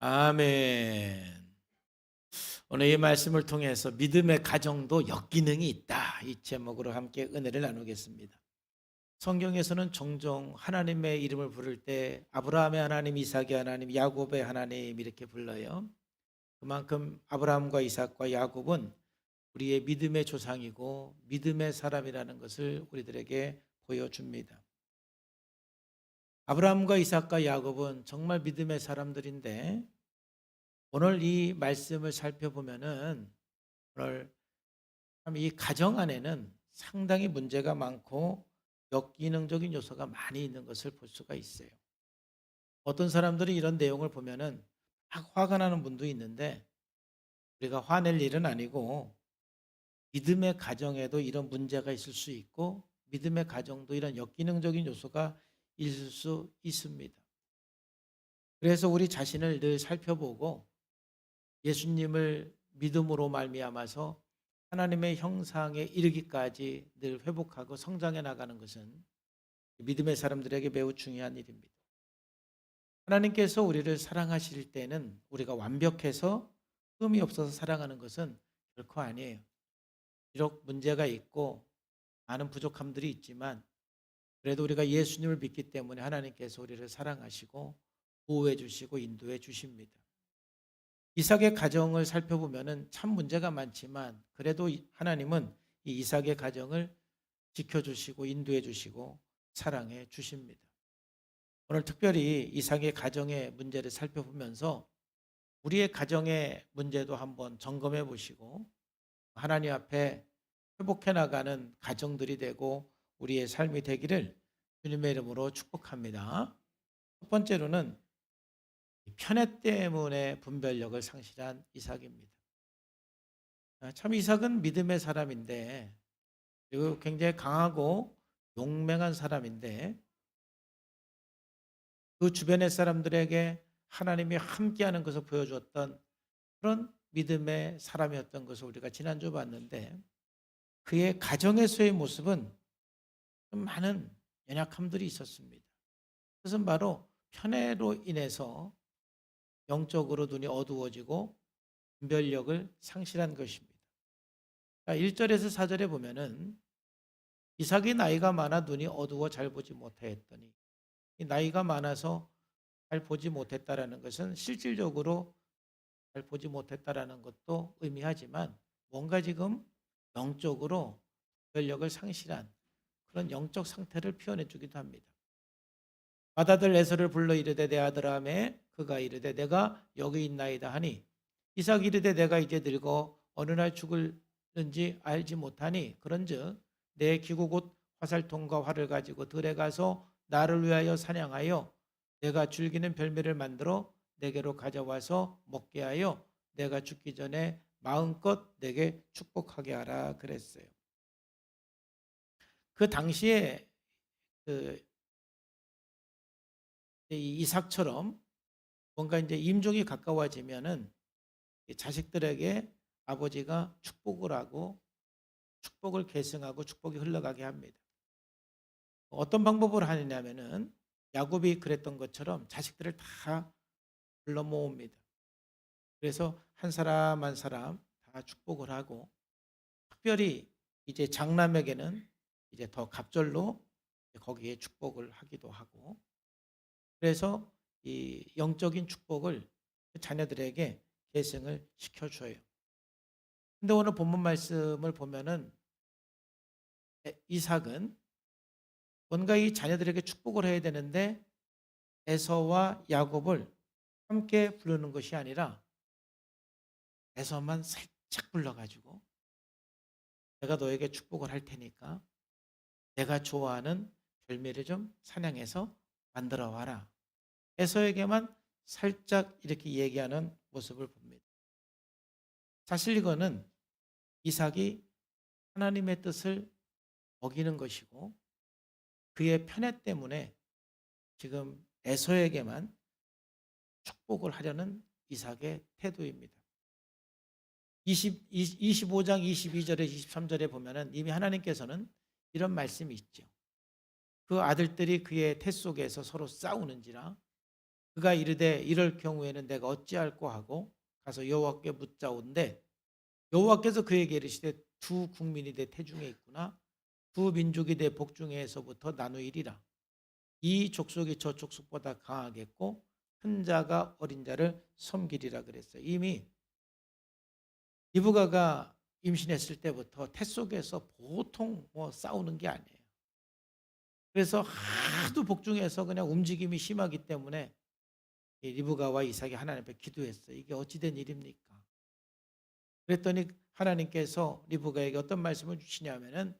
아멘. 오늘 이 말씀을 통해서 믿음의 가정도 역기능이 있다. 이 제목으로 함께 은혜를 나누겠습니다. 성경에서는 종종 하나님의 이름을 부를 때 아브라함의 하나님, 이삭의 하나님, 야곱의 하나님 이렇게 불러요. 그만큼 아브라함과 이삭과 야곱은 우리의 믿음의 조상이고 믿음의 사람이라는 것을 우리들에게 보여줍니다. 아브라함과 이삭과 야곱은 정말 믿음의 사람들인데 오늘 이 말씀을 살펴보면은 오늘 참 이 가정 안에는 상당히 문제가 많고 역기능적인 요소가 많이 있는 것을 볼 수가 있어요. 어떤 사람들이 이런 내용을 보면은 막 화가 나는 분도 있는데 우리가 화낼 일은 아니고 믿음의 가정에도 이런 문제가 있을 수 있고 믿음의 가정도 이런 역기능적인 요소가 있을 수 있습니다. 그래서 우리 자신을 늘 살펴보고 예수님을 믿음으로 말미암아서 하나님의 형상에 이르기까지 늘 회복하고 성장해 나가는 것은 믿음의 사람들에게 매우 중요한 일입니다. 하나님께서 우리를 사랑하실 때는 우리가 완벽해서 흠이 없어서 사랑하는 것은 결코 아니에요. 비록 문제가 있고 많은 부족함들이 있지만 그래도 우리가 예수님을 믿기 때문에 하나님께서 우리를 사랑하시고 보호해 주시고 인도해 주십니다. 이삭의 가정을 살펴보면은 참 문제가 많지만 그래도 하나님은 이 이삭의 가정을 지켜주시고 인도해 주시고 사랑해 주십니다. 오늘 특별히 이삭의 가정의 문제를 살펴보면서 우리의 가정의 문제도 한번 점검해 보시고 하나님 앞에 회복해 나가는 가정들이 되고 우리의 삶이 되기를 주님의 이름으로 축복합니다. 첫 번째로는 편애 때문에 분별력을 상실한 이삭입니다. 참 이삭은 믿음의 사람인데 그리고 굉장히 강하고 용맹한 사람인데 그 주변의 사람들에게 하나님이 함께하는 것을 보여주었던 그런 믿음의 사람이었던 것을 우리가 지난주 봤는데 그의 가정에서의 모습은 좀 많은 연약함들이 있었습니다. 그것은 바로 편애로 인해서 영적으로 눈이 어두워지고 분별력을 상실한 것입니다. 1절에서 4절에 보면은 이삭이 나이가 많아 눈이 어두워 잘 보지 못하였더니 이 나이가 많아서 잘 보지 못했다라는 것은 실질적으로 잘 보지 못했다라는 것도 의미하지만 뭔가 지금 영적으로 분별력을 상실한 그런 영적 상태를 표현해 주기도 합니다. 맏아들 에서를 불러 이르되 내 아들아매 그가 이르되 내가 여기 있나이다 하니 이삭 이르되 내가 이제 늙어 어느 날 죽을는지 알지 못하니 그런즉 내 기구 곧 화살통과 활을 가지고 들에 가서 나를 위하여 사냥하여 내가 즐기는 별미를 만들어 내게로 가져와서 먹게 하여 내가 죽기 전에 마음껏 내게 축복하게 하라 그랬어요. 그 당시에 그 이삭처럼 뭔가 이제 임종이 가까워지면은 자식들에게 아버지가 축복을 하고 축복을 계승하고 축복이 흘러가게 합니다. 어떤 방법을 하느냐면은 야곱이 그랬던 것처럼 자식들을 다 불러 모읍니다. 그래서 한 사람 한 사람 다 축복을 하고 특별히 이제 장남에게는 이제 더 갑절로 거기에 축복을 하기도 하고 그래서 이 영적인 축복을 자녀들에게 계승을 시켜줘요. 근데 오늘 본문 말씀을 보면은 이삭은 뭔가 이 자녀들에게 축복을 해야 되는데 에서와 야곱을 함께 부르는 것이 아니라 에서만 살짝 불러가지고 내가 너에게 축복을 할 테니까 내가 좋아하는 별미를 좀 사냥해서 만들어 와라. 에서에게만 살짝 이렇게 얘기하는 모습을 봅니다. 사실 이거는 이삭이 하나님의 뜻을 어기는 것이고 그의 편애 때문에 지금 에서에게만 축복을 하려는 이삭의 태도입니다. 25장 22절에 23절에 보면은 이미 하나님께서는 이런 말씀이 있죠. 그 아들들이 그의 태 속에서 서로 싸우는지라 그가 이르되 이럴 경우에는 내가 어찌할꼬 하고 가서 여호와께 묻자온데 여호와께서 그에게 이르시되 두 국민이 내 태중에 있구나 두 민족이 내 복중에서부터 나누이리라. 이 족속이 저 족속보다 강하겠고 큰 자가 어린 자를 섬기리라 그랬어요. 이미 리브가가 임신했을 때부터 태 속에서 보통 싸우는 게 아니에요. 그래서 하도 복중에서 그냥 움직임이 심하기 때문에 이 리브가와 이삭이 하나님 앞에 기도했어요. 이게 어찌된 일입니까? 그랬더니 하나님께서 리브가에게 어떤 말씀을 주시냐면은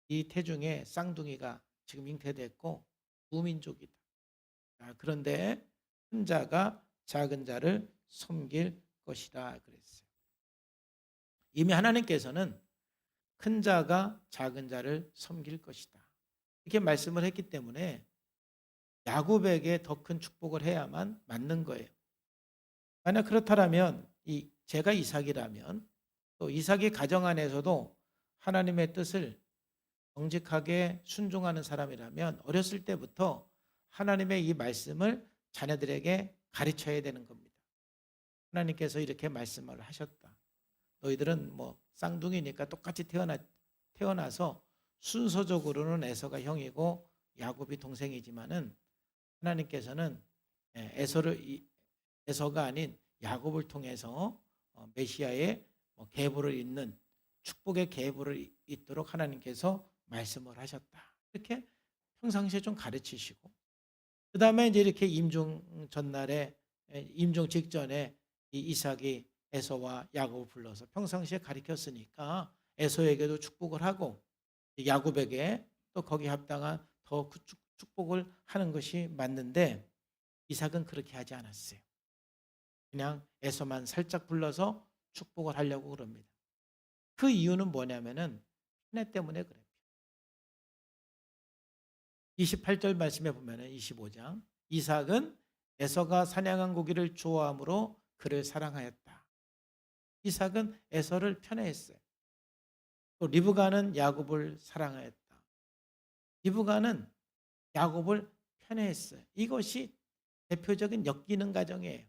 이 태중에 쌍둥이가 지금 잉태됐고 무민족이다. 그런데 큰 자가 작은 자를 섬길 것이라 그랬어요. 이미 하나님께서는 큰 자가 작은 자를 섬길 것이다. 이렇게 말씀을 했기 때문에 야곱에게 더 큰 축복을 해야만 맞는 거예요. 만약 그렇다면 제가 이삭이라면 또 이삭의 가정 안에서도 하나님의 뜻을 정직하게 순종하는 사람이라면 어렸을 때부터 하나님의 이 말씀을 자녀들에게 가르쳐야 되는 겁니다. 하나님께서 이렇게 말씀을 하셨다. 너희들은 쌍둥이니까 똑같이 태어나서 순서적으로는 에서가 형이고 야곱이 동생이지만은 하나님께서는 에서가 아닌 야곱을 통해서 메시아의 계보를 잇는 축복의 계보를 잇도록 하나님께서 말씀을 하셨다. 이렇게 평상시에 좀 가르치시고 그 다음에 이제 이렇게 임종 전날에 임종 직전에 이 이삭이 에서와 야곱을 불러서 평상시에 가르쳤으니까 에서에게도 축복을 하고 야곱에게 또 거기에 합당한 더 축복을 하는 것이 맞는데 이삭은 그렇게 하지 않았어요. 그냥 에서만 살짝 불러서 축복을 하려고 그럽니다. 그 이유는 뭐냐면은 편애 때문에 그래요. 28절 말씀에 보면은 25장 이삭은 에서가 사냥한 고기를 좋아함으로 그를 사랑하였다. 이삭은 에서를 편애했어요. 또 리브가는 야곱을 사랑하였다. 리브가는 야곱을 편애했어요. 이것이 대표적인 엮이는 가정이에요.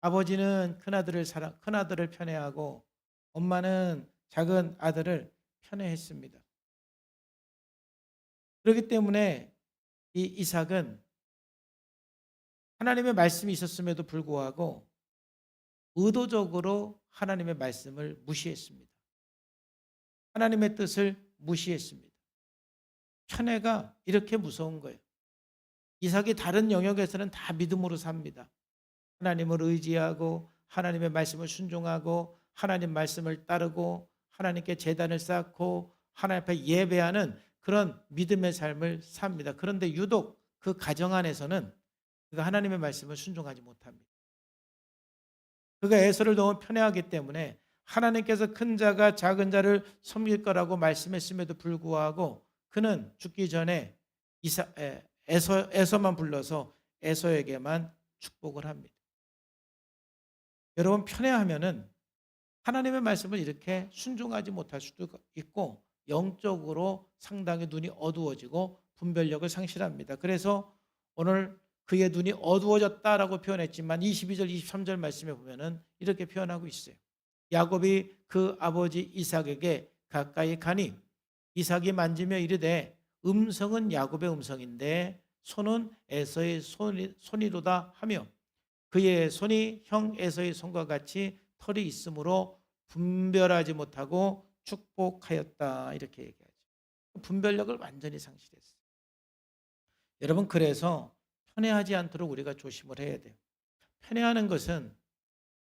아버지는 큰아들을 편애하고 엄마는 작은 아들을 편애했습니다. 그렇기 때문에 이 이삭은 하나님의 말씀이 있었음에도 불구하고 의도적으로 하나님의 말씀을 무시했습니다. 하나님의 뜻을 무시했습니다. 편애가 이렇게 무서운 거예요. 이삭이 다른 영역에서는 다 믿음으로 삽니다. 하나님을 의지하고 하나님의 말씀을 순종하고 하나님 말씀을 따르고 하나님께 제단을 쌓고 하나님 앞에 예배하는 그런 믿음의 삶을 삽니다. 그런데 유독 그 가정 안에서는 그가 하나님의 말씀을 순종하지 못합니다. 그가 에서를 너무 편애하기 때문에 하나님께서 큰 자가 작은 자를 섬길 거라고 말씀했음에도 불구하고 그는 죽기 전에 에서만 불러서 에서에게만 축복을 합니다. 여러분 편애하면은 하나님의 말씀을 이렇게 순종하지 못할 수도 있고 영적으로 상당히 눈이 어두워지고 분별력을 상실합니다. 그래서 오늘 그의 눈이 어두워졌다라고 표현했지만 22절 23절 말씀에 보면은 이렇게 표현하고 있어요. 야곱이 그 아버지 이삭에게 가까이 가니 이삭이 만지며 이르되 음성은 야곱의 음성인데 손은 에서의 손이로다 하며 그의 손이 형 에서의 손과 같이 털이 있으므로 분별하지 못하고 축복하였다 이렇게 얘기하죠. 분별력을 완전히 상실했어요. 여러분 그래서 편애하지 않도록 우리가 조심을 해야 돼요. 편애하는 것은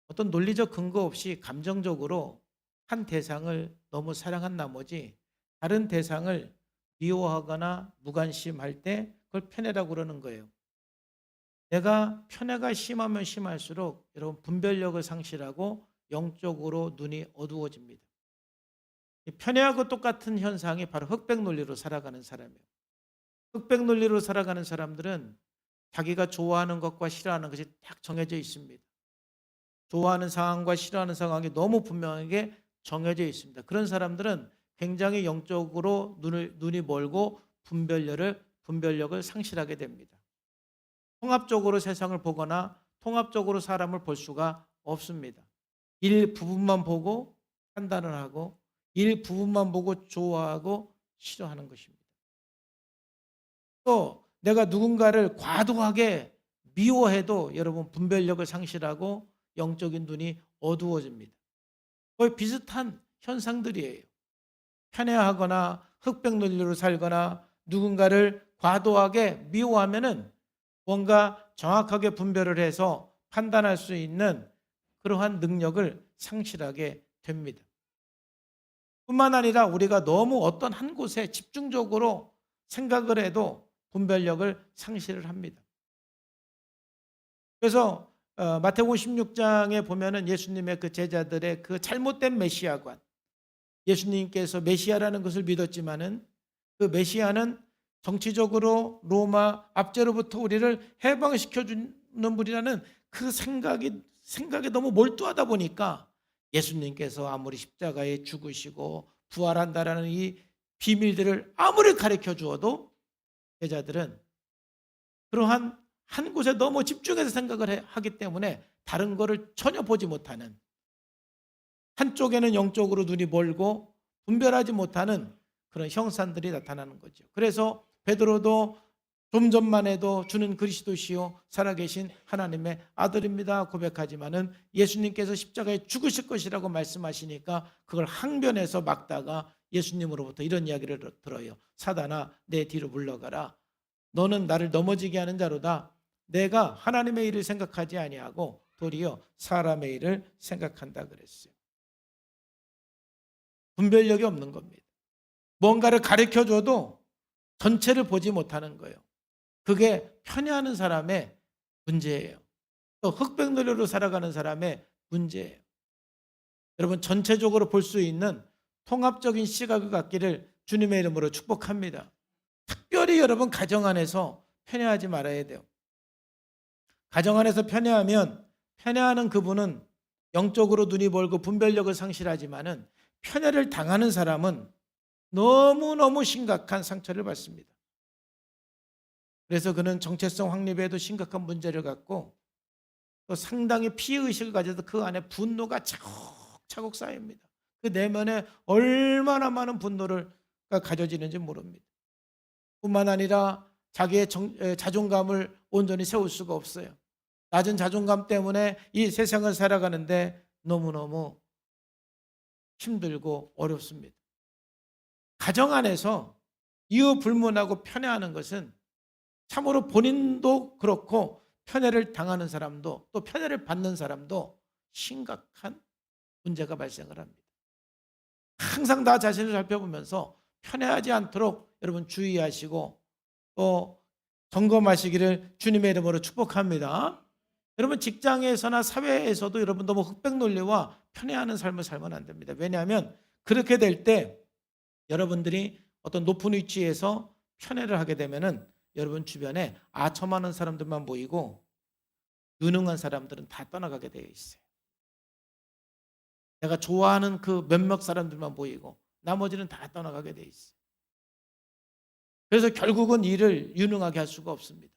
어떤 논리적 근거 없이 감정적으로 한 대상을 너무 사랑한 나머지 다른 대상을 미워하거나 무관심할 때 그걸 편애라고 그러는 거예요. 내가 편애가 심하면 심할수록 여러분 분별력을 상실하고 영적으로 눈이 어두워집니다. 편애하고 똑같은 현상이 바로 흑백 논리로 살아가는 사람이에요. 흑백 논리로 살아가는 사람들은 자기가 좋아하는 것과 싫어하는 것이 딱 정해져 있습니다. 좋아하는 상황과 싫어하는 상황이 너무 분명하게 정해져 있습니다. 그런 사람들은 굉장히 영적으로 눈이 멀고 분별력을 상실하게 됩니다. 통합적으로 세상을 보거나 통합적으로 사람을 볼 수가 없습니다. 일부분만 보고 판단을 하고 일부분만 보고 좋아하고 싫어하는 것입니다. 또 내가 누군가를 과도하게 미워해도 여러분 분별력을 상실하고 영적인 눈이 어두워집니다. 거의 비슷한 현상들이에요. 편애하거나 흑백 논리로 살거나 누군가를 과도하게 미워하면은 뭔가 정확하게 분별을 해서 판단할 수 있는 그러한 능력을 상실하게 됩니다. 뿐만 아니라 우리가 너무 어떤 한 곳에 집중적으로 생각을 해도 분별력을 상실을 합니다. 그래서 마태복음 16장에 보면은 예수님의 그 제자들의 그 잘못된 메시아관, 예수님께서 메시아라는 것을 믿었지만은 그 메시아는 정치적으로 로마 압제로부터 우리를 해방시켜 주는 분이라는 그 생각에 너무 몰두하다 보니까 예수님께서 아무리 십자가에 죽으시고 부활한다라는 이 비밀들을 아무리 가르쳐 주어도 제자들은 그러한 한 곳에 너무 집중해서 생각을 하기 때문에 다른 거를 전혀 보지 못하는, 한쪽에는 영적으로 눈이 멀고 분별하지 못하는 그런 형상들이 나타나는 거죠. 그래서 베드로도 좀 전만 해도 주는 그리스도시요 살아계신 하나님의 아들입니다 고백하지만은 예수님께서 십자가에 죽으실 것이라고 말씀하시니까 그걸 항변해서 막다가 예수님으로부터 이런 이야기를 들어요. 사단아, 내 뒤로 물러가라. 너는 나를 넘어지게 하는 자로다. 내가 하나님의 일을 생각하지 아니하고 도리어 사람의 일을 생각한다 그랬어요. 분별력이 없는 겁니다. 뭔가를 가르쳐줘도 전체를 보지 못하는 거예요. 그게 편애하는 사람의 문제예요. 또 흑백놀이로 살아가는 사람의 문제예요. 여러분, 전체적으로 볼 수 있는 통합적인 시각을 갖기를 주님의 이름으로 축복합니다. 특별히 여러분 가정 안에서 편애하지 말아야 돼요. 가정 안에서 편애하면 편애하는 그분은 영적으로 눈이 멀고 분별력을 상실하지만은 편애를 당하는 사람은 너무너무 심각한 상처를 받습니다. 그래서 그는 정체성 확립에도 심각한 문제를 갖고 또 상당히 피해의식을 가져서 그 안에 분노가 차곡차곡 쌓입니다. 그 내면에 얼마나 많은 분노가 가져지는지 모릅니다. 뿐만 아니라 자기의 자존감을 온전히 세울 수가 없어요. 낮은 자존감 때문에 이 세상을 살아가는데 너무너무 힘들고 어렵습니다. 가정 안에서 이유 불문하고 편애하는 것은 참으로 본인도 그렇고 편애를 당하는 사람도 또 편애를 받는 사람도 심각한 문제가 발생을 합니다. 항상 나 자신을 살펴보면서 편애하지 않도록 여러분 주의하시고 또 점검하시기를 주님의 이름으로 축복합니다. 여러분 직장에서나 사회에서도 여러분 너무 흑백 논리와 편애하는 삶을 살면 안 됩니다. 왜냐하면 그렇게 될 때 여러분들이 어떤 높은 위치에서 편애를 하게 되면은 여러분 주변에 아첨하는 사람들만 보이고 유능한 사람들은 다 떠나가게 되어 있어요. 내가 좋아하는 그 몇몇 사람들만 보이고 나머지는 다 떠나가게 되어 있어요. 그래서 결국은 일을 유능하게 할 수가 없습니다.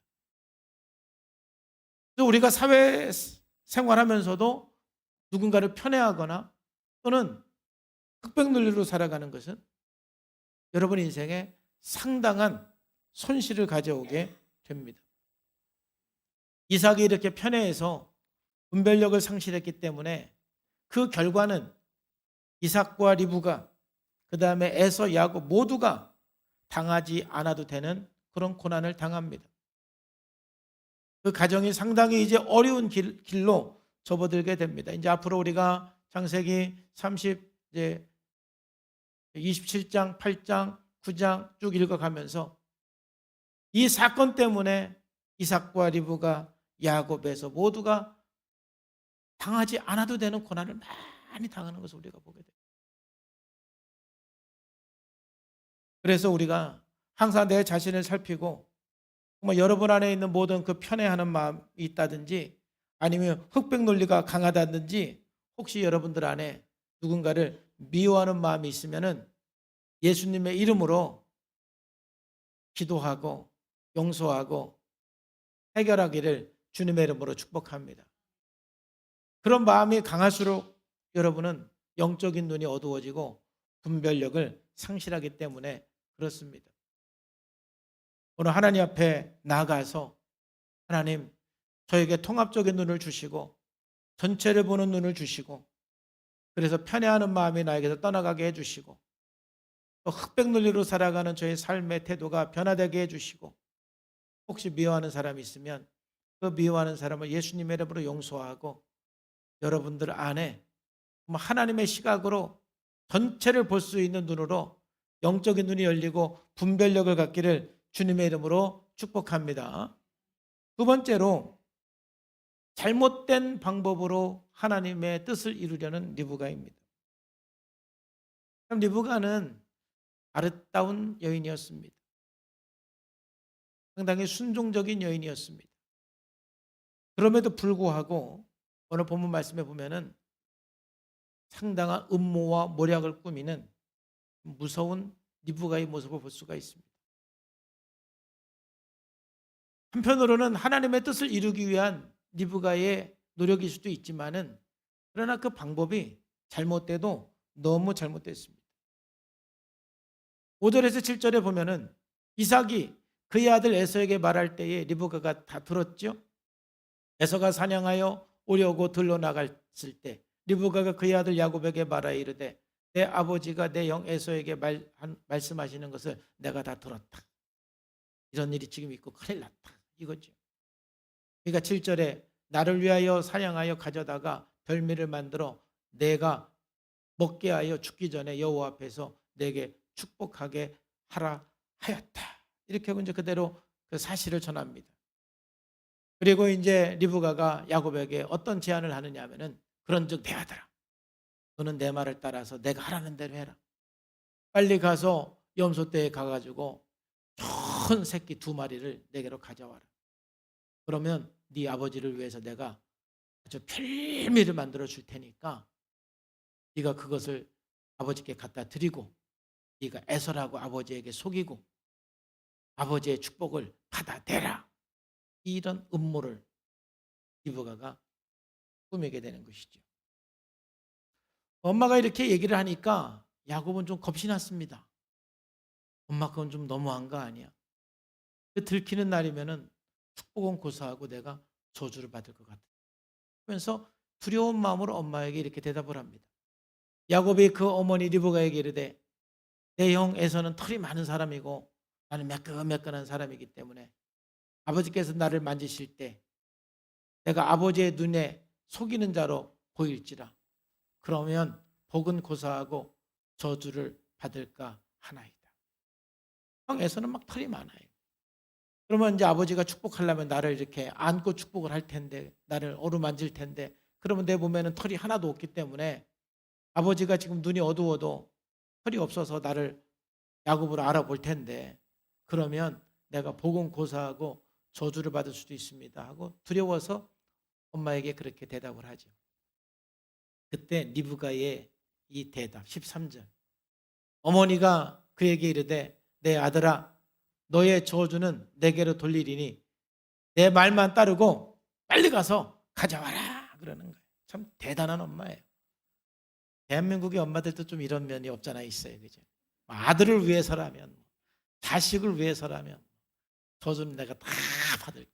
그래서 우리가 사회 생활하면서도 누군가를 편애하거나 또는 흑백 논리로 살아가는 것은 여러분 인생에 상당한 손실을 가져오게 됩니다. 이삭이 이렇게 편애해서 분별력을 상실했기 때문에 그 결과는 이삭과 리브가 그 다음에 에서 야곱 모두가 당하지 않아도 되는 그런 고난을 당합니다. 그 가정이 상당히 이제 어려운 길로 접어들게 됩니다. 이제 앞으로 우리가 창세기 27장, 8장, 9장 쭉 읽어가면서 이 사건 때문에 이삭과 리브가 야곱에서 모두가 당하지 않아도 되는 고난을 많이 당하는 것을 우리가 보게 돼요. 그래서 우리가 항상 내 자신을 살피고 정말 여러분 안에 있는 모든 그 편애하는 마음이 있다든지 아니면 흑백 논리가 강하다든지 혹시 여러분들 안에 누군가를 미워하는 마음이 있으면은 예수님의 이름으로 기도하고 용서하고 해결하기를 주님의 이름으로 축복합니다. 그런 마음이 강할수록 여러분은 영적인 눈이 어두워지고 분별력을 상실하기 때문에 그렇습니다. 오늘 하나님 앞에 나아가서 하나님 저에게 통합적인 눈을 주시고 전체를 보는 눈을 주시고 그래서 편애하는 마음이 나에게서 떠나가게 해주시고 또 흑백 논리로 살아가는 저의 삶의 태도가 변화되게 해주시고 혹시 미워하는 사람이 있으면 그 미워하는 사람을 예수님의 이름으로 용서하고 여러분들 안에 하나님의 시각으로 전체를 볼 수 있는 눈으로 영적인 눈이 열리고 분별력을 갖기를 주님의 이름으로 축복합니다. 두 번째로 잘못된 방법으로 하나님의 뜻을 이루려는 리브가입니다. 리브가는 아름다운 여인이었습니다. 상당히 순종적인 여인이었습니다. 그럼에도 불구하고 오늘 본문 말씀에 보면은 상당한 음모와 모략을 꾸미는 무서운 리브가의 모습을 볼 수가 있습니다. 한편으로는 하나님의 뜻을 이루기 위한 리브가의 노력일 수도 있지만은 그러나 그 방법이 잘못돼도 너무 잘못됐습니다. 5절에서 7절에 보면은 이삭이 그의 아들 에서에게 말할 때에 리브가가 다 들었죠. 에서가 사냥하여 오려고 들러 나갔을 때 리브가가 그의 아들 야곱에게 말하여 이르되 내 아버지가 내 영 에서에게 말씀하시는 것을 내가 다 들었다. 이런 일이 지금 있고 큰일 났다. 이거죠. 그러니까 7절에 나를 위하여 사냥하여 가져다가 별미를 만들어 내가 먹게 하여 죽기 전에 여호와 앞에서 내게 축복하게 하라 하였다. 이렇게 하고 이제 그대로 그 사실을 전합니다. 그리고 이제 리브가가 야곱에게 어떤 제안을 하느냐 하면은 그런즉 내 아들아 너는 내 말을 따라서 내가 하라는 대로 해라. 빨리 가서 염소떼에 가가지고 큰 새끼 2마리를 내게로 가져와라. 그러면 네 아버지를 위해서 내가 아주 별미를 만들어 줄 테니까 네가 그것을 아버지께 갖다 드리고 네가 에서라고 아버지에게 속이고 아버지의 축복을 받아대라. 이런 음모를 리브가가 꾸미게 되는 것이죠. 엄마가 이렇게 얘기를 하니까 야곱은 좀 겁이 났습니다. 엄마 그건 좀 너무한 거 아니야. 들키는 날이면은 축복은 고사하고 내가 저주를 받을 것 같아. 그러면서 두려운 마음으로 엄마에게 이렇게 대답을 합니다. 야곱이 그 어머니 리브가에게 이르되 내 형 에서는 털이 많은 사람이고 나는 매끈매끈한 사람이기 때문에 아버지께서 나를 만지실 때 내가 아버지의 눈에 속이는 자로 보일지라 그러면 복은 고사하고 저주를 받을까 하나이다. 형 에서는 막 털이 많아요. 그러면 이제 아버지가 축복하려면 나를 이렇게 안고 축복을 할 텐데 나를 어루만질 텐데 그러면 내 몸에는 털이 하나도 없기 때문에 아버지가 지금 눈이 어두워도 털이 없어서 나를 야곱으로 알아볼 텐데 그러면 내가 복은 고사하고 저주를 받을 수도 있습니다 하고 두려워서 엄마에게 그렇게 대답을 하죠. 그때 리브가의 이 대답 13절 어머니가 그에게 이르되 내 아들아 너의 저주는 내게로 돌리리니 내 말만 따르고 빨리 가서 가져와라 그러는 거예요. 참 대단한 엄마예요. 대한민국의 엄마들도 좀 이런 면이 없잖아 있어요. 그죠? 아들을 위해서라면 자식을 위해서라면 저주는 내가 다 받을게.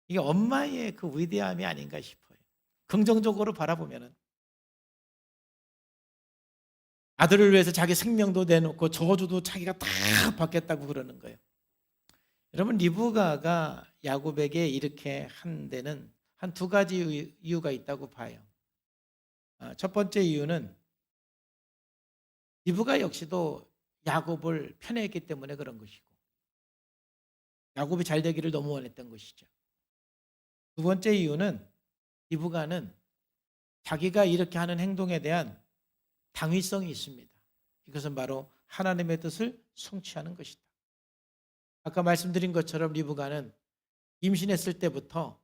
이게 엄마의 그 위대함이 아닌가 싶어요. 긍정적으로 바라보면은 아들을 위해서 자기 생명도 내놓고 저주도 자기가 다 받겠다고 그러는 거예요. 여러분 리브가가 야곱에게 이렇게 한 데는 한 2가지 이유가 있다고 봐요. 첫 번째 이유는 리브가 역시도 야곱을 편애했기 때문에 그런 것이고 야곱이 잘 되기를 너무 원했던 것이죠. 두 번째 이유는 리브가는 자기가 이렇게 하는 행동에 대한 당위성이 있습니다. 이것은 바로 하나님의 뜻을 성취하는 것이다. 아까 말씀드린 것처럼 리브가는 임신했을 때부터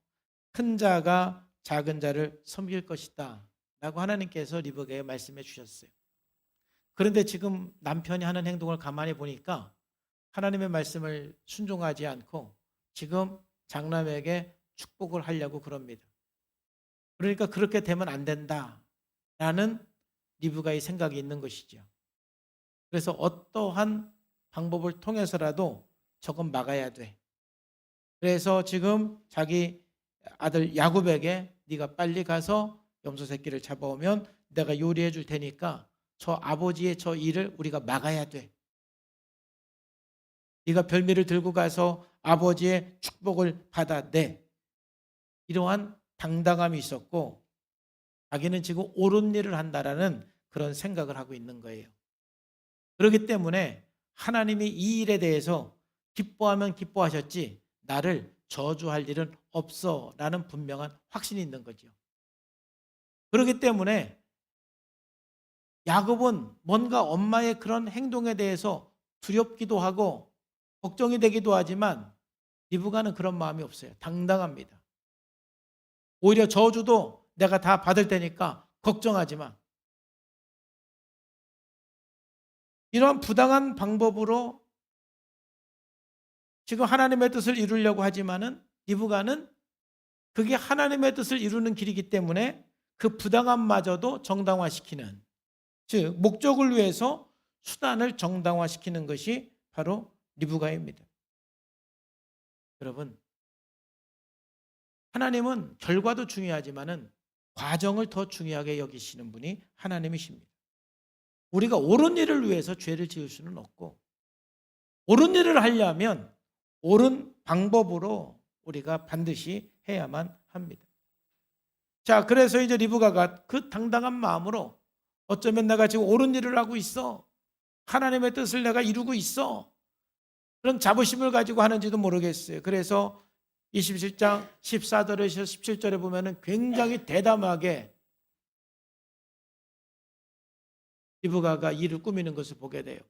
큰 자가 작은 자를 섬길 것이다 라고 하나님께서 리브가에게 말씀해 주셨어요. 그런데 지금 남편이 하는 행동을 가만히 보니까 하나님의 말씀을 순종하지 않고 지금 장남에게 축복을 하려고 그럽니다. 그러니까 그렇게 되면 안 된다라는 리브가의 생각이 있는 것이죠. 그래서 어떠한 방법을 통해서라도 저건 막아야 돼. 그래서 지금 자기 아들 야곱에게 네가 빨리 가서 염소 새끼를 잡아오면 내가 요리해 줄 테니까 저 아버지의 저 일을 우리가 막아야 돼. 네가 별미를 들고 가서 아버지의 축복을 받아내. 이러한 당당함이 있었고 자기는 지금 옳은 일을 한다라는 그런 생각을 하고 있는 거예요. 그렇기 때문에 하나님이 이 일에 대해서 기뻐하면 기뻐하셨지 나를 저주할 일은 없어라는 분명한 확신이 있는 거죠. 그렇기 때문에 야곱은 뭔가 엄마의 그런 행동에 대해서 두렵기도 하고 걱정이 되기도 하지만 리브가는 그런 마음이 없어요. 당당합니다. 오히려 저주도 내가 다 받을 테니까 걱정하지 마. 이런 부당한 방법으로 지금 하나님의 뜻을 이루려고 하지만은 리브가는 그게 하나님의 뜻을 이루는 길이기 때문에 그 부당함마저도 정당화시키는, 즉 목적을 위해서 수단을 정당화시키는 것이 바로 리브가입니다. 여러분, 하나님은 결과도 중요하지만은 과정을 더 중요하게 여기시는 분이 하나님이십니다. 우리가 옳은 일을 위해서 죄를 지을 수는 없고 옳은 일을 하려면 옳은 방법으로 우리가 반드시 해야만 합니다. 자, 그래서 이제 리브가가 그 당당한 마음으로 어쩌면 내가 지금 옳은 일을 하고 있어. 하나님의 뜻을 내가 이루고 있어. 그런 자부심을 가지고 하는지도 모르겠어요. 그래서 27장 14절에서 17절에 보면은 굉장히 대담하게 리브가가 일을 꾸미는 것을 보게 돼요.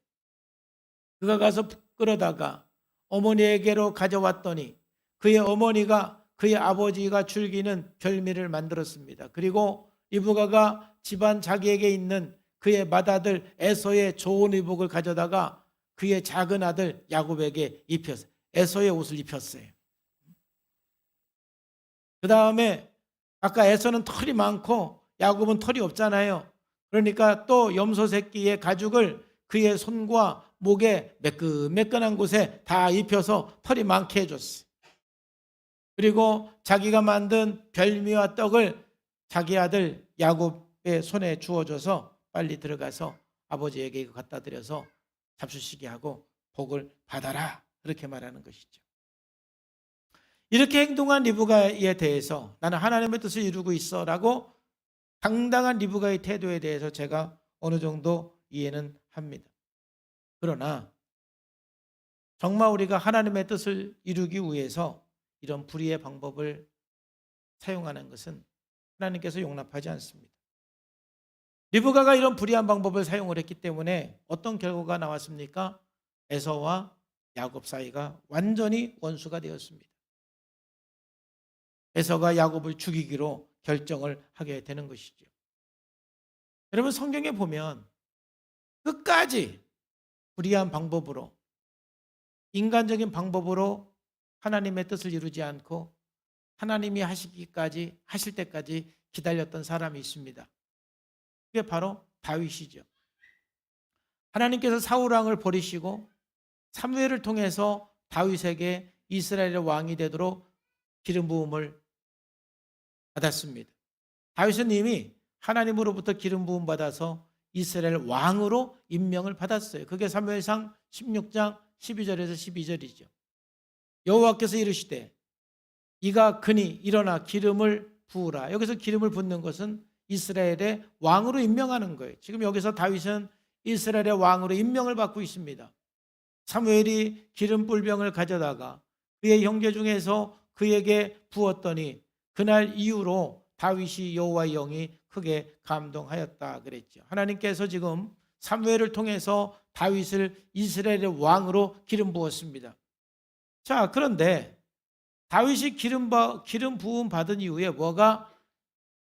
그가 가서 끌어다가 어머니에게로 가져왔더니 그의 어머니가 그의 아버지가 즐기는 별미를 만들었습니다. 그리고 리브가가 집안 자기에게 있는 그의 맏아들 에서의 좋은 의복을 가져다가 그의 작은 아들 야곱에게 입혔어요. 에서의 옷을 입혔어요. 그 다음에 아까 에서는 털이 많고 야곱은 털이 없잖아요. 그러니까 또 염소 새끼의 가죽을 그의 손과 목에 매끈매끈한 곳에 다 입혀서 털이 많게 해줬어요. 그리고 자기가 만든 별미와 떡을 자기 아들 야곱의 손에 주어줘서 빨리 들어가서 아버지에게 이거 갖다 드려서 잡수시게 하고 복을 받아라, 그렇게 말하는 것이죠. 이렇게 행동한 리브가에 대해서 나는 하나님의 뜻을 이루고 있어 라고 당당한 리브가의 태도에 대해서 제가 어느 정도 이해는 합니다. 그러나 정말 우리가 하나님의 뜻을 이루기 위해서 이런 불의의 방법을 사용하는 것은 하나님께서 용납하지 않습니다. 리브가가 이런 불의한 방법을 사용을 했기 때문에 어떤 결과가 나왔습니까? 에서와 야곱 사이가 완전히 원수가 되었습니다. 에서가 야곱을 죽이기로 결정을 하게 되는 것이죠. 여러분, 성경에 보면 끝까지 불의한 방법으로, 인간적인 방법으로 하나님의 뜻을 이루지 않고 하나님이 하실 때까지 기다렸던 사람이 있습니다. 그게 바로 다윗이죠. 하나님께서 사울 왕을 버리시고 사무엘을 통해서 다윗에게 이스라엘의 왕이 되도록 기름 부음을 받았습니다. 다윗은 이미 하나님으로부터 기름 부음 받아서 이스라엘 왕으로 임명을 받았어요. 그게 사무엘상 16장 12절에서 12절이죠. 여호와께서 이르시되 이가 그니 일어나 기름을 부으라. 여기서 기름을 붓는 것은 이스라엘의 왕으로 임명하는 거예요. 지금 여기서 다윗은 이스라엘의 왕으로 임명을 받고 있습니다. 사무엘이 기름 뿔병을 가져다가 그의 형제 중에서 그에게 부었더니 그날 이후로 다윗이 여호와의 영이 크게 감동하였다 그랬죠. 하나님께서 지금 사무엘을 통해서 다윗을 이스라엘의 왕으로 기름 부었습니다. 자, 그런데 다윗이 기름 부음 받은 이후에 뭐가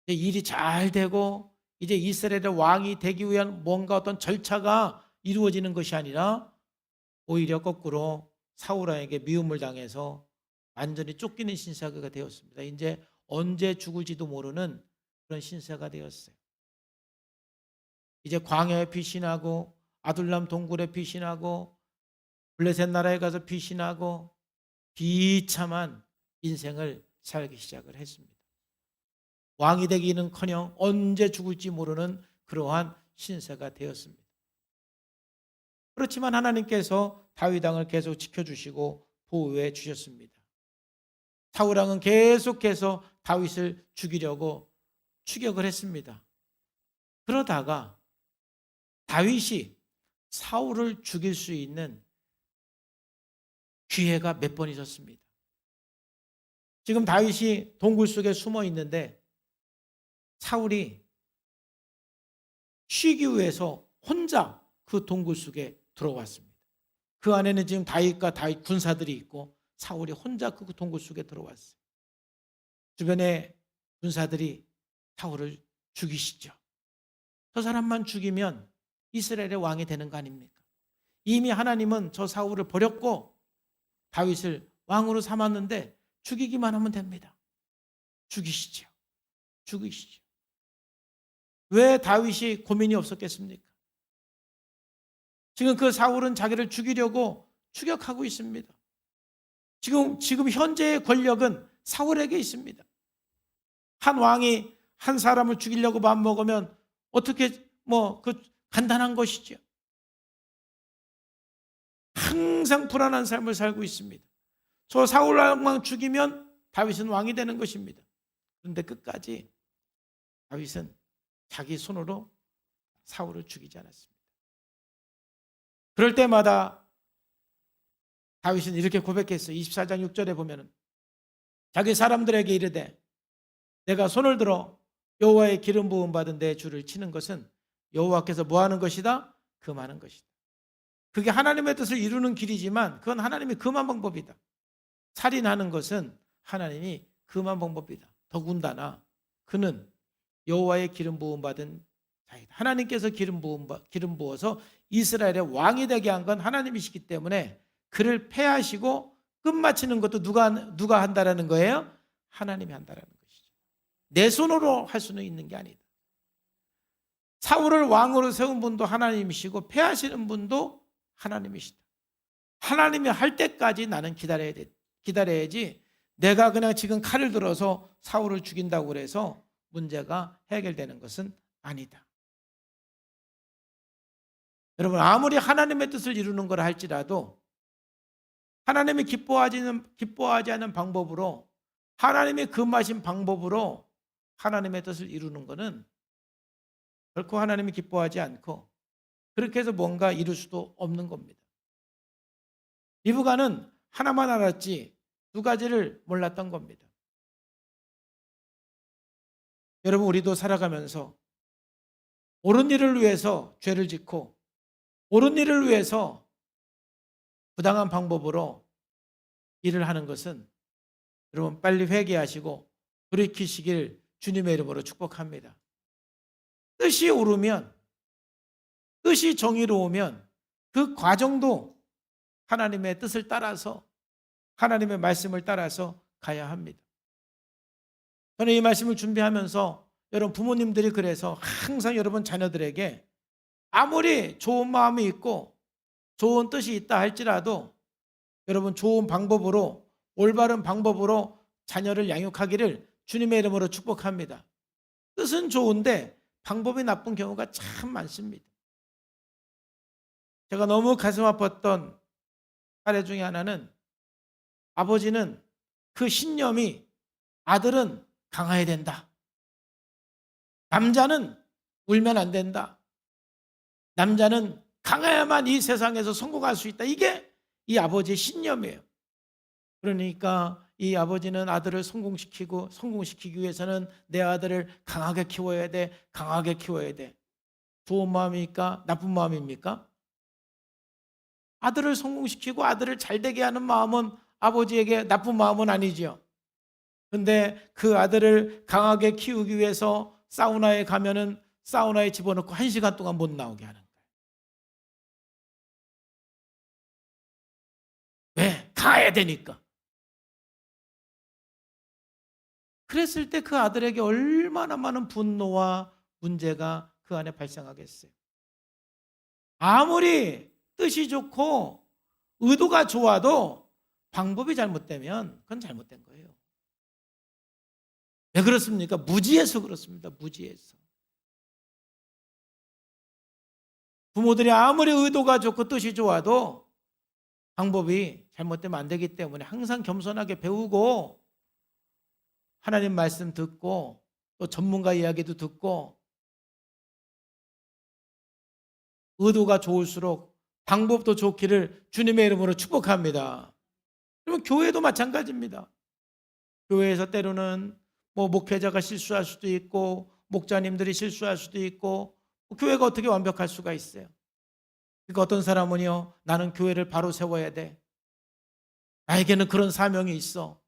일이 잘 되고 이제 이스라엘의 왕이 되기 위한 뭔가 어떤 절차가 이루어지는 것이 아니라 오히려 거꾸로 사울 왕에게 미움을 당해서 완전히 쫓기는 신세가 되었습니다. 이제 언제 죽을지도 모르는 그런 신세가 되었어요. 이제 광야에 피신하고 아둘람 동굴에 피신하고 블레셋 나라에 가서 피신하고 비참한 인생을 살기 시작을 했습니다. 왕이 되기는커녕 언제 죽을지 모르는 그러한 신세가 되었습니다. 그렇지만 하나님께서 다윗 왕을 계속 지켜주시고 보호해 주셨습니다. 사울 왕은 계속해서 다윗을 죽이려고 추격을 했습니다. 그러다가 다윗이 사울을 죽일 수 있는 기회가 몇 번 있었습니다. 지금 다윗이 동굴 속에 숨어 있는데 사울이 쉬기 위해서 혼자 그 동굴 속에 들어왔습니다. 그 안에는 지금 다윗과 다윗 군사들이 있고 사울이 혼자 그 동굴 속에 들어왔어요. 주변에 군사들이 사울을 죽이시죠. 저 사람만 죽이면 이스라엘의 왕이 되는 거 아닙니까? 이미 하나님은 저 사울을 버렸고 다윗을 왕으로 삼았는데 죽이기만 하면 됩니다. 죽이시죠. 죽이시죠. 왜 다윗이 고민이 없었겠습니까? 지금 그 사울은 자기를 죽이려고 추격하고 있습니다. 지금 현재의 권력은 사울에게 있습니다. 한 왕이 한 사람을 죽이려고 마음먹으면 어떻게 그 간단한 것이죠. 항상 불안한 삶을 살고 있습니다. 저 사울 왕만 죽이면 다윗은 왕이 되는 것입니다. 그런데 끝까지 다윗은 자기 손으로 사울을 죽이지 않았습니다. 그럴 때마다 다윗은 이렇게 고백했어요. 24장 6절에 보면은 자기 사람들에게 이르되 내가 손을 들어 여호와의 기름 부음 받은 내 주를 치는 것은 여호와께서 뭐 하는 것이다? 금하는 것이다. 그게 하나님의 뜻을 이루는 길이지만 그건 하나님이 금한 방법이다. 살인하는 것은 하나님이 금한 방법이다. 더군다나 그는 여호와의 기름 부음 받은 자이다. 하나님께서 기름 부어서 이스라엘의 왕이 되게 한 건 하나님이시기 때문에 그를 패하시고 끝마치는 것도 누가 한다라는 거예요? 하나님이 한다라는 것이죠. 내 손으로 할 수는 있는 게 아니다. 사울을 왕으로 세운 분도 하나님이시고 패하시는 분도 하나님이시다. 하나님이 할 때까지 나는 기다려야지 내가 그냥 지금 칼을 들어서 사울을 죽인다고 해서 문제가 해결되는 것은 아니다. 여러분, 아무리 하나님의 뜻을 이루는 걸 할지라도 하나님이 기뻐하지 않는 방법으로 하나님이 금하신 방법으로 하나님의 뜻을 이루는 것은 결코 하나님이 기뻐하지 않고 그렇게 해서 뭔가 이룰 수도 없는 겁니다. 리브가는 하나만 알았지 두 가지를 몰랐던 겁니다. 여러분, 우리도 살아가면서 옳은 일을 위해서 죄를 짓고 옳은 일을 위해서 부당한 방법으로 일을 하는 것은 여러분 빨리 회개하시고 돌이키시길 주님의 이름으로 축복합니다. 뜻이 옳으면, 뜻이 정의로우면 그 과정도 하나님의 뜻을 따라서 하나님의 말씀을 따라서 가야 합니다. 저는 이 말씀을 준비하면서 여러분 부모님들이 그래서 항상 여러분 자녀들에게 아무리 좋은 마음이 있고 좋은 뜻이 있다 할지라도 여러분 좋은 방법으로 올바른 방법으로 자녀를 양육하기를 주님의 이름으로 축복합니다. 뜻은 좋은데 방법이 나쁜 경우가 참 많습니다. 제가 너무 가슴 아팠던 사례 중에 하나는 아버지는 그 신념이 아들은 강해야 된다. 남자는 울면 안 된다. 남자는 강해야만 이 세상에서 성공할 수 있다. 이게 이 아버지의 신념이에요. 그러니까 이 아버지는 아들을 성공시키기 위해서는 내 아들을 강하게 키워야 돼. 강하게 키워야 돼. 좋은 마음입니까? 나쁜 마음입니까? 아들을 성공시키고 아들을 잘되게 하는 마음은 아버지에게 나쁜 마음은 아니지요. 근데 그 아들을 강하게 키우기 위해서 사우나에 가면은 사우나에 집어넣고 1시간 동안 못 나오게 하는 거예요. 왜? 강해야 되니까. 그랬을 때 그 아들에게 얼마나 많은 분노와 문제가 그 안에 발생하겠어요. 아무리 뜻이 좋고 의도가 좋아도 방법이 잘못되면 그건 잘못된 거예요. 왜 그렇습니까? 무지해서 그렇습니다. 무지해서. 부모들이 아무리 의도가 좋고 뜻이 좋아도 방법이 잘못되면 안 되기 때문에 항상 겸손하게 배우고 하나님 말씀 듣고 또 전문가 이야기도 듣고 의도가 좋을수록 방법도 좋기를 주님의 이름으로 축복합니다. 그러면 교회도 마찬가지입니다. 교회에서 때로는 목회자가 실수할 수도 있고 목자님들이 실수할 수도 있고 교회가 어떻게 완벽할 수가 있어요. 그러니까 어떤 사람은요, 나는 교회를 바로 세워야 돼. 나에게는 그런 사명이 있어.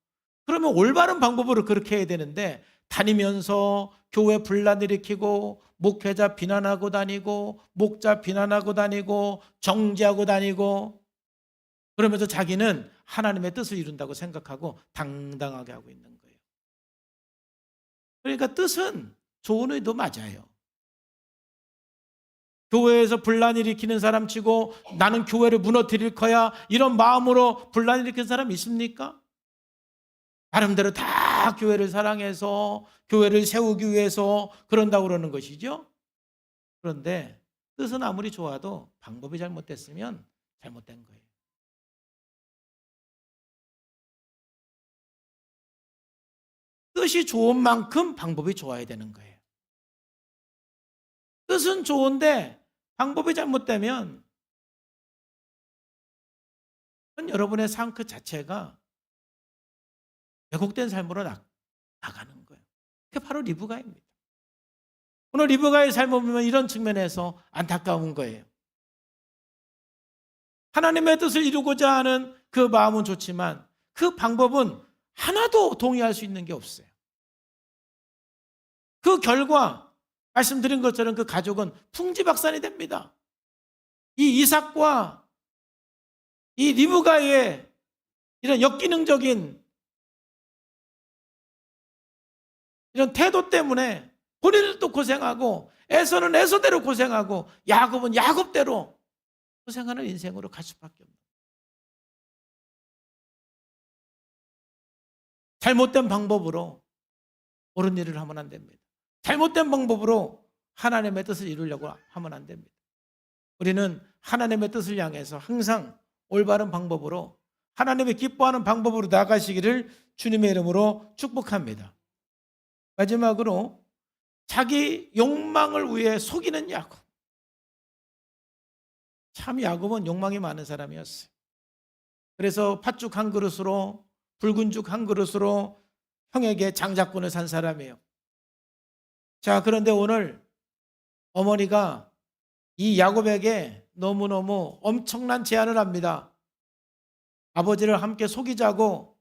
그러면 올바른 방법으로 그렇게 해야 되는데 다니면서 교회 분란 일으키고 목회자 비난하고 다니고 목자 비난하고 다니고 정죄하고 다니고 그러면서 자기는 하나님의 뜻을 이룬다고 생각하고 당당하게 하고 있는 거예요. 그러니까 뜻은 좋은 의도 맞아요. 교회에서 분란 일으키는 사람 치고 나는 교회를 무너뜨릴 거야 이런 마음으로 분란 일으키는 사람 있습니까? 나름대로 다 교회를 사랑해서 교회를 세우기 위해서 그런다고 그러는 것이죠. 그런데 뜻은 아무리 좋아도 방법이 잘못됐으면 잘못된 거예요. 뜻이 좋은 만큼 방법이 좋아야 되는 거예요. 뜻은 좋은데 방법이 잘못되면 여러분의 삶 그 자체가 왜곡된 삶으로 나가는 거예요. 그게 바로 리브가입니다. 오늘 리브가의 삶을 보면 이런 측면에서 안타까운 거예요. 하나님의 뜻을 이루고자 하는 그 마음은 좋지만 그 방법은 하나도 동의할 수 있는 게 없어요. 그 결과 말씀드린 것처럼 그 가족은 풍지박산이 됩니다. 이 이삭과 이 리브가의 이런 역기능적인 이런 태도 때문에 본인들도 고생하고 에서는 에서대로 고생하고 야곱은 야곱대로 고생하는 인생으로 갈 수밖에 없는 잘못된 방법으로 옳은 일을 하면 안 됩니다. 잘못된 방법으로 하나님의 뜻을 이루려고 하면 안 됩니다. 우리는 하나님의 뜻을 향해서 항상 올바른 방법으로 하나님이 기뻐하는 방법으로 나아가시기를 주님의 이름으로 축복합니다. 마지막으로 자기 욕망을 위해 속이는 야곱. 참 야곱은 욕망이 많은 사람이었어요. 그래서 팥죽 한 그릇으로 붉은 죽 한 그릇으로 형에게 장자권을 산 사람이에요. 자, 그런데 오늘 어머니가 이 야곱에게 너무너무 엄청난 제안을 합니다. 아버지를 함께 속이자고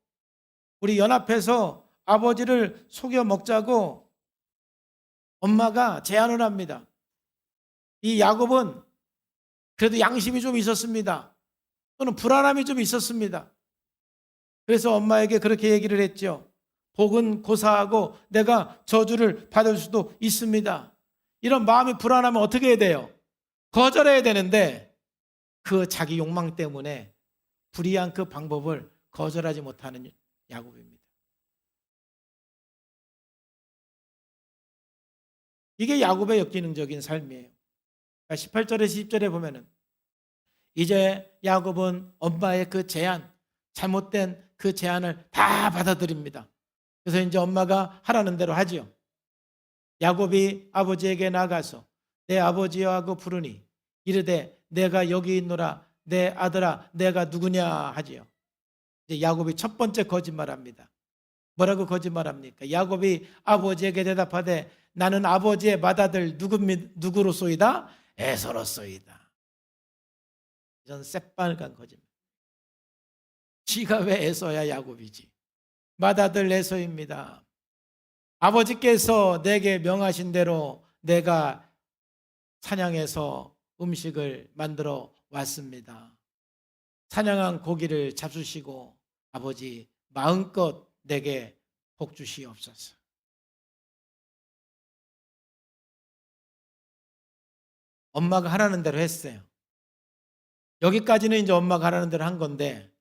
우리 연합해서 아버지를 속여 먹자고 엄마가 제안을 합니다. 이 야곱은 그래도 양심이 좀 있었습니다. 또는 불안함이 좀 있었습니다. 그래서 엄마에게 그렇게 얘기를 했죠. 복은 고사하고 내가 저주를 받을 수도 있습니다. 이런 마음이 불안하면 어떻게 해야 돼요? 거절해야 되는데 그 자기 욕망 때문에 불의한 그 방법을 거절하지 못하는 야곱입니다. 이게 야곱의 역기능적인 삶이에요. 18절에서 20절에 보면은 이제 야곱은 엄마의 그 제안, 잘못된 그 제안을 다 받아들입니다. 그래서 이제 엄마가 하라는 대로 하지요. 야곱이 아버지에게 나가서 내 아버지여하고 부르니 이르되 내가 여기 있노라 내 아들아 내가 누구냐 하지요. 이제 야곱이 첫 번째 거짓말합니다. 뭐라고 거짓말합니까? 야곱이 아버지에게 대답하되 나는 아버지의 맏아들 누구로소이다? 에서로소이다. 이런 새빨간 거짓말. 지가 왜 에서야 야곱이지? 맏아들 에서입니다. 아버지께서 내게 명하신 대로 내가 사냥해서 음식을 만들어 왔습니다. 사냥한 고기를 잡수시고 아버지 마음껏 내게 복 주시옵소서. 엄마가 하라는 대로 했어요. 여기까지는 이제 엄마가 하라는 대로 한 건데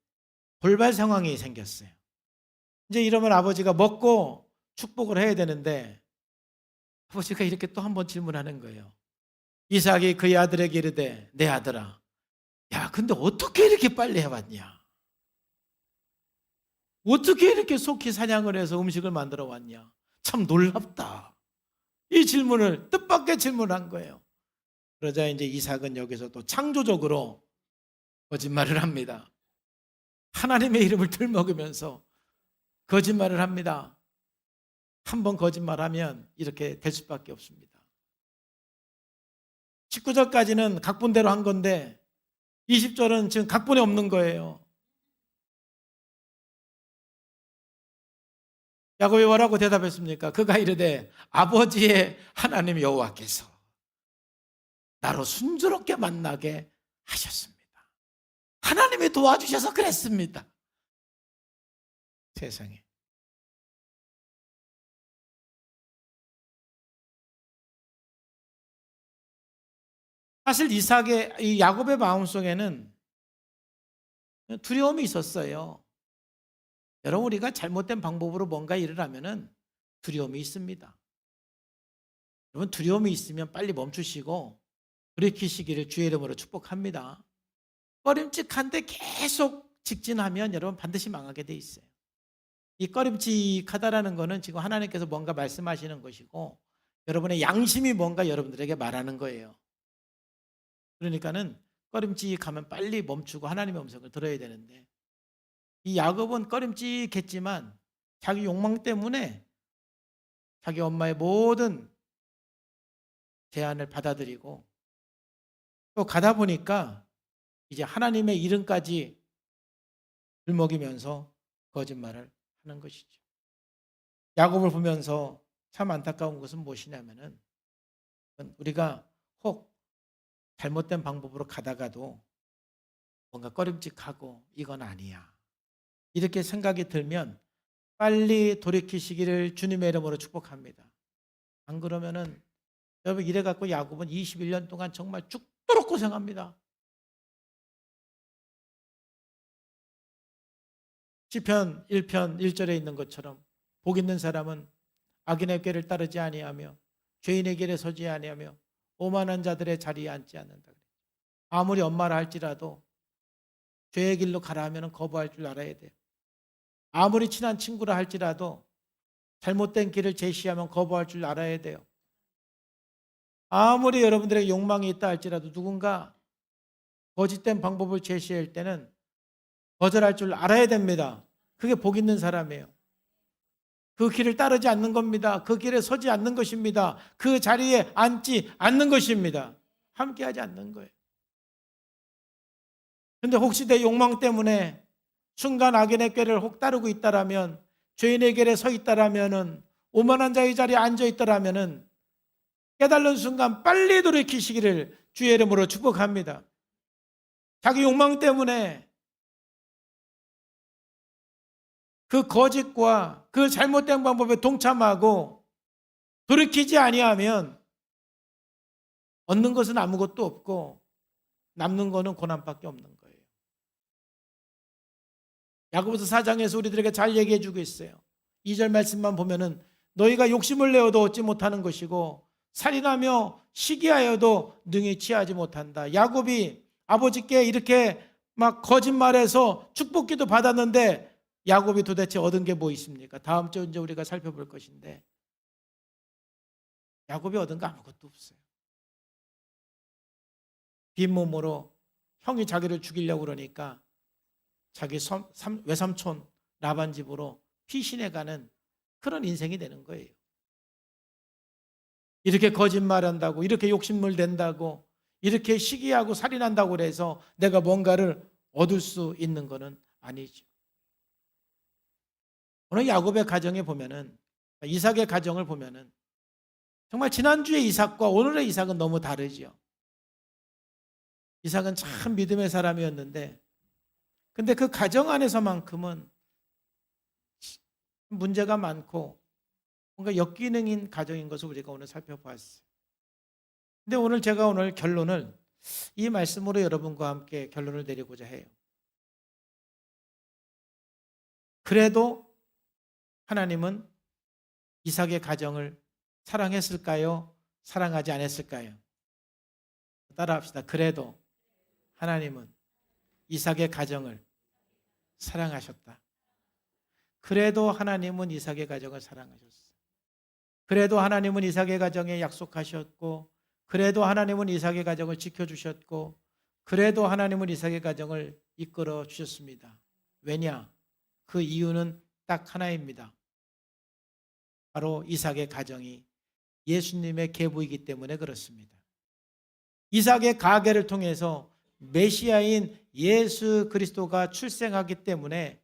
돌발 상황이 생겼어요. 이제 이러면 아버지가 먹고 축복을 해야 되는데 아버지가 이렇게 또 한 번 질문하는 거예요. 이삭이 그의 아들에게 이르되 내 아들아, 야 근데 어떻게 이렇게 빨리 해왔냐? 어떻게 이렇게 속히 사냥을 해서 음식을 만들어 왔냐? 참 놀랍다. 이 질문을 뜻밖의 질문한 거예요. 그러자 이제 이삭은 여기서 또 창조적으로 거짓말을 합니다. 하나님의 이름을 들먹으면서 거짓말을 합니다. 한 번 거짓말하면 이렇게 될 수밖에 없습니다. 19절까지는 각본대로 한 건데 20절은 지금 각본이 없는 거예요. 야곱이 뭐라고 대답했습니까? 그가 이르되 아버지의 하나님 여호와께서 나로 순조롭게 만나게 하셨습니다. 하나님이 도와주셔서 그랬습니다. 세상에. 사실 이 야곱의 마음속에는 두려움이 있었어요. 여러분, 우리가 잘못된 방법으로 뭔가 일을 하면은 두려움이 있습니다. 여러분, 두려움이 있으면 빨리 멈추시고 돌이키시기를 주의 이름으로 축복합니다. 꺼림칙한데 계속 직진하면 여러분 반드시 망하게 돼 있어요. 이 꺼림칙하다라는 거는 지금 하나님께서 뭔가 말씀하시는 것이고 여러분의 양심이 뭔가 여러분들에게 말하는 거예요. 그러니까는 꺼림칙하면 빨리 멈추고 하나님의 음성을 들어야 되는데 이 야곱은 꺼림칙했지만 자기 욕망 때문에 자기 엄마의 모든 제안을 받아들이고 또 가다 보니까 이제 하나님의 이름까지 들먹이면서 거짓말을 하는 것이죠. 야곱을 보면서 참 안타까운 것은 무엇이냐면은 우리가 혹 잘못된 방법으로 가다가도 뭔가 꺼림칙하고 이건 아니야 이렇게 생각이 들면 빨리 돌이키시기를 주님의 이름으로 축복합니다. 안 그러면은 여러분 이래갖고 야곱은 21년 동안 정말 죽도록 고생합니다. 시편 1편 1절에 있는 것처럼 복 있는 사람은 악인의 꾀를 따르지 아니하며 죄인의 길에 서지 아니하며 오만한 자들의 자리에 앉지 않는다. 아무리 엄마라 할지라도 죄의 길로 가라 하면 거부할 줄 알아야 돼요. 아무리 친한 친구라 할지라도 잘못된 길을 제시하면 거부할 줄 알아야 돼요. 아무리 여러분들에게 욕망이 있다 할지라도 누군가 거짓된 방법을 제시할 때는 거절할 줄 알아야 됩니다. 그게 복 있는 사람이에요. 그 길을 따르지 않는 겁니다. 그 길에 서지 않는 것입니다. 그 자리에 앉지 않는 것입니다. 함께하지 않는 거예요. 그런데 혹시 내 욕망 때문에 순간 악인의 꾀를 혹 따르고 있다라면 죄인의 길에 서 있다라면은 오만한 자의 자리에 앉아 있다라면은 깨달는 순간 빨리 돌이키시기를 주의 이름으로 축복합니다. 자기 욕망 때문에 그 거짓과 그 잘못된 방법에 동참하고 돌이키지 아니하면 얻는 것은 아무것도 없고 남는 것은 고난밖에 없는 거예요. 야고보서 4장에서 우리들에게 잘 얘기해 주고 있어요. 2절 말씀만 보면은 너희가 욕심을 내어도 얻지 못하는 것이고 살인하며 시기하여도 능히 취하지 못한다. 야곱이 아버지께 이렇게 막 거짓말해서 축복기도 받았는데 야곱이 도대체 얻은 게 뭐 있습니까? 다음 주 이제 우리가 살펴볼 것인데 야곱이 얻은 거 아무것도 없어요. 빈몸으로 형이 자기를 죽이려고 그러니까 자기 외삼촌 라반 집으로 피신해가는 그런 인생이 되는 거예요. 이렇게 거짓말한다고 이렇게 욕심을 낸다고 이렇게 시기하고 살인한다고 해서 내가 뭔가를 얻을 수 있는 것은 아니죠. 오늘 야곱의 가정에 보면은 이삭의 가정을 보면은 정말 지난주의 이삭과 오늘의 이삭은 너무 다르죠. 이삭은 참 믿음의 사람이었는데 근데 그 가정 안에서만큼은 문제가 많고 뭔가 역기능인 가정인 것을 우리가 오늘 살펴보았어요. 근데 제가 오늘 결론을 이 말씀으로 여러분과 함께 결론을 내리고자 해요. 그래도 하나님은 이삭의 가정을 사랑했을까요? 사랑하지 않았을까요? 따라합시다. 그래도 하나님은 이삭의 가정을 사랑하셨다. 그래도 하나님은 이삭의 가정을 사랑하셨어요. 그래도 하나님은 이삭의 가정에 약속하셨고, 그래도 하나님은 이삭의 가정을 지켜주셨고, 그래도 하나님은 이삭의 가정을 이끌어 주셨습니다. 왜냐? 그 이유는 딱 하나입니다. 바로 이삭의 가정이 예수님의 계보이기 때문에 그렇습니다. 이삭의 가계를 통해서 메시아인 예수 그리스도가 출생하기 때문에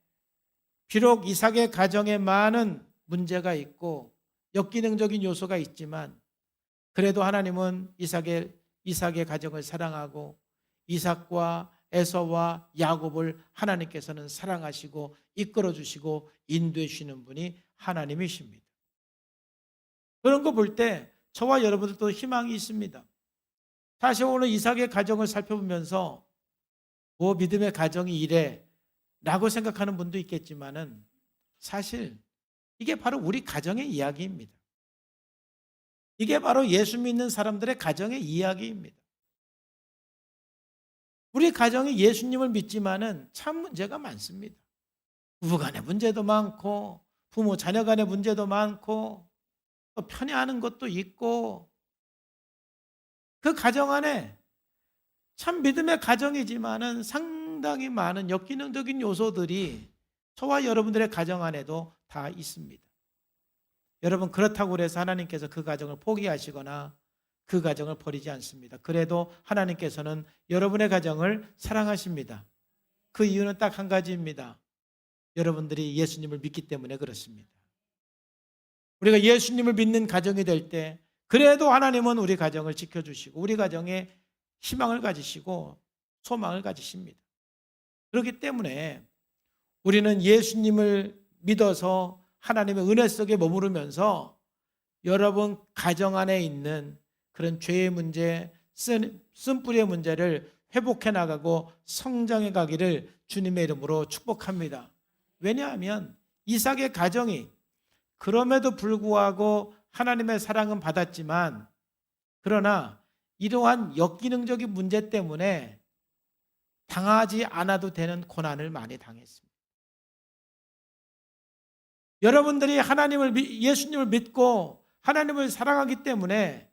비록 이삭의 가정에 많은 문제가 있고 역기능적인 요소가 있지만 그래도 하나님은 이삭의 가정을 사랑하고 이삭과 에서와 야곱을 하나님께서는 사랑하시고 이끌어 주시고 인도해 주시는 분이 하나님이십니다. 그런 거 볼 때 저와 여러분들도 희망이 있습니다. 사실 오늘 이삭의 가정을 살펴보면서 믿음의 가정이 이래 라고 생각하는 분도 있겠지만은 사실 이게 바로 우리 가정의 이야기입니다. 이게 바로 예수 믿는 사람들의 가정의 이야기입니다. 우리 가정이 예수님을 믿지만은 참 문제가 많습니다. 부부간의 문제도 많고 부모 자녀 간의 문제도 많고 또 편애하는 것도 있고 그 가정 안에 참 믿음의 가정이지만은 상당히 많은 역기능적인 요소들이 저와 여러분들의 가정 안에도 다 있습니다. 여러분 그렇다고 해서 하나님께서 그 가정을 포기하시거나 그 가정을 버리지 않습니다. 그래도 하나님께서는 여러분의 가정을 사랑하십니다. 그 이유는 딱 한 가지입니다. 여러분들이 예수님을 믿기 때문에 그렇습니다. 우리가 예수님을 믿는 가정이 될 때 그래도 하나님은 우리 가정을 지켜주시고 우리 가정에 희망을 가지시고 소망을 가지십니다. 그렇기 때문에 우리는 예수님을 믿어서 하나님의 은혜 속에 머무르면서 여러분 가정 안에 있는 그런 죄의 문제, 쓴뿌리의 문제를 회복해 나가고 성장해 가기를 주님의 이름으로 축복합니다. 왜냐하면 이삭의 가정이 그럼에도 불구하고 하나님의 사랑은 받았지만 그러나 이러한 역기능적인 문제 때문에 당하지 않아도 되는 고난을 많이 당했습니다. 여러분들이 예수님을 믿고 하나님을 사랑하기 때문에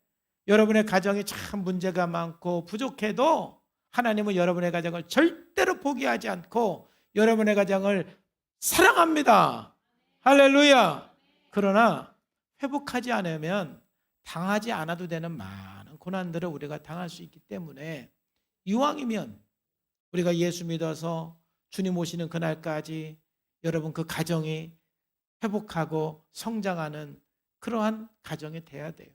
여러분의 가정이 참 문제가 많고 부족해도 하나님은 여러분의 가정을 절대로 포기하지 않고 여러분의 가정을 사랑합니다. 할렐루야. 그러나 회복하지 않으면 당하지 않아도 되는 많은 고난들을 우리가 당할 수 있기 때문에 이왕이면 우리가 예수 믿어서 주님 오시는 그날까지 여러분 그 가정이 회복하고 성장하는 그러한 가정이 돼야 돼요.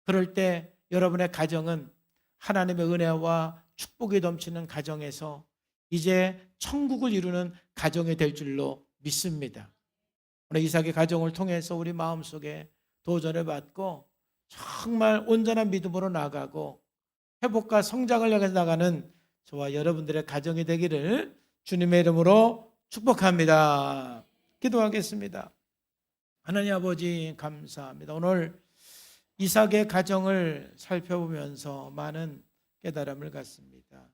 그럴 때 여러분의 가정은 하나님의 은혜와 축복이 넘치는 가정에서 이제 천국을 이루는 가정이 될 줄로 믿습니다. 오늘 이삭의 가정을 통해서 우리 마음속에 도전을 받고 정말 온전한 믿음으로 나아가고 회복과 성장을 향해서 나가는 저와 여러분들의 가정이 되기를 주님의 이름으로 축복합니다. 기도하겠습니다. 하나님 아버지 감사합니다. 오늘 이삭의 가정을 살펴보면서 많은 깨달음을 갖습니다.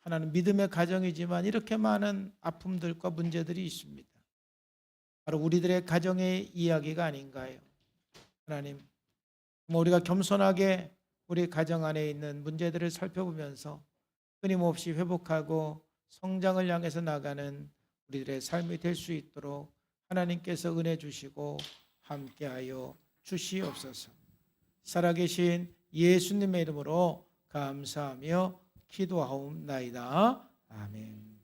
하나는 믿음의 가정이지만 이렇게 많은 아픔들과 문제들이 있습니다. 바로 우리들의 가정의 이야기가 아닌가요? 하나님, 우리가 겸손하게 우리 가정 안에 있는 문제들을 살펴보면서 끊임없이 회복하고 성장을 향해서 나가는 우리들의 삶이 될 수 있도록 하나님께서 은혜 주시고 함께하여 주시옵소서. 살아계신 예수님의 이름으로 감사하며 기도하옵나이다. 아멘.